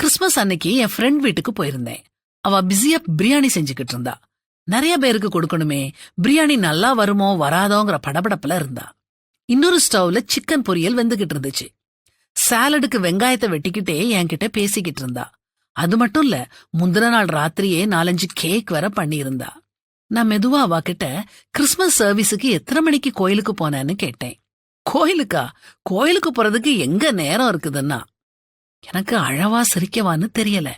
Christmas அன்னைக்கு என் friend வீட்டுக்கு போயிருந்தேன். அவ பிஸியா பிரியாணி செஞ்சுக்கிட்டு இருந்தா. நிறைய பேருக்கு கொடுக்கணுமே, பிரியாணி நல்லா வருமோ வராதோங்கிற படபடப்புல இருந்தா. இன்னொரு ஸ்டவ்ல சிக்கன் பொரியல் வெந்துகிட்டு இருந்துச்சு. சாலடுக்கு வெங்காயத்தை வெட்டிக்கிட்டே என்கிட்ட பேசிக்கிட்டு இருந்தா. அது மட்டும் இல்ல, முந்தின நாள் ராத்திரியே 4-5 கேக் வர பண்ணியிருந்தா. நான் மெதுவா அவ கிட்ட கிறிஸ்மஸ் சர்வீஸுக்கு எத்தனை மணிக்கு கோயிலுக்கு போனேன்னு கேட்டேன். கோயிலுக்கா? கோயிலுக்கு போறதுக்கு எங்க நேரம் இருக்குதுன்னா? எனக்கு அழவா சிரிக்கவான்னு தெரியல.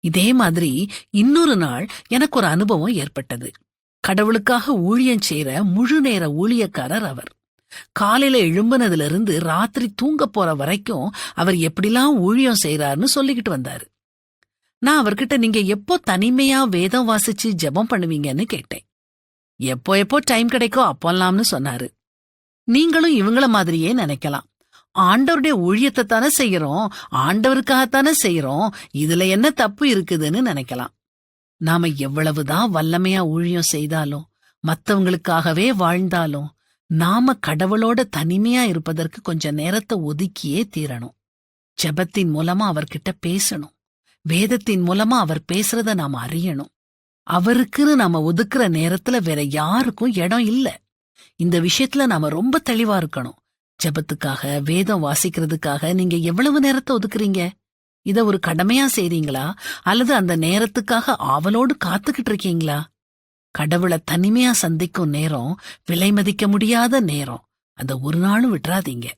இதே மாதிரி இன்னொரு நாள் எனக்கு ஒரு அனுபவம் ஏற்பட்டது. கடவுளுக்காக ஊழியம் செய்யற முழு நேர ஊழியக்காரர் அவர். காலையில எழும்புனதுல இருந்து ராத்திரி தூங்க போற வரைக்கும் அவர் எப்படிலாம் ஊழியம் செய்யறாருன்னு சொல்லிக்கிட்டு வந்தாரு. நான் அவர்கிட்ட நீங்க எப்போ தனிமையா வேதம் வாசிச்சு ஜெபம் பண்ணுவீங்கன்னு கேட்டேன். எப்போ டைம் கிடைக்கோ அப்போல்லாம்னு சொன்னாரு. நீங்களும் இவங்கள மாதிரியே நினைக்கலாம். ஆண்டவருடைய ஊழியத்தை தானே செய்யறோம், ஆண்டவருக்காகத்தானே செய்யறோம், இதுல என்ன தப்பு இருக்குதுன்னு நினைக்கலாம். நாம எவ்வளவுதான் வல்லமையா ஊழியம் செய்தாலும், மத்தவங்களுக்காகவே வாழ்ந்தாலும், நாம கடவுளோட தனிமையா இருப்பதற்கு கொஞ்சம் நேரத்தை ஒதுக்கியே தீரணும். ஜெபத்தின் மூலமா அவர்கிட்ட பேசணும். வேதத்தின் மூலமா அவர் பேசுறத நாம அறியணும். அவருக்குன்னு நாம ஒதுக்குற நேரத்துல வேற யாருக்கும் இடம் இல்ல. இந்த விஷயத்துல நாம ரொம்ப தெளிவா இருக்கணும். ஜெபத்துக்காக, வேதம் வாசிக்கிறதுக்காக நீங்க எவ்வளவு நேரத்தை ஒதுக்குறீங்க? இத ஒரு கடமையா செய்றீங்களா, அல்லது அந்த நேரத்துக்காக ஆவலோடு காத்துக்கிட்டு இருக்கீங்களா? கடவுளை தனிமையா சந்திக்கும் நேரம் விலை மதிக்க முடியாத நேரம். அத ஒரு நாளும் விட்டுறாதீங்க.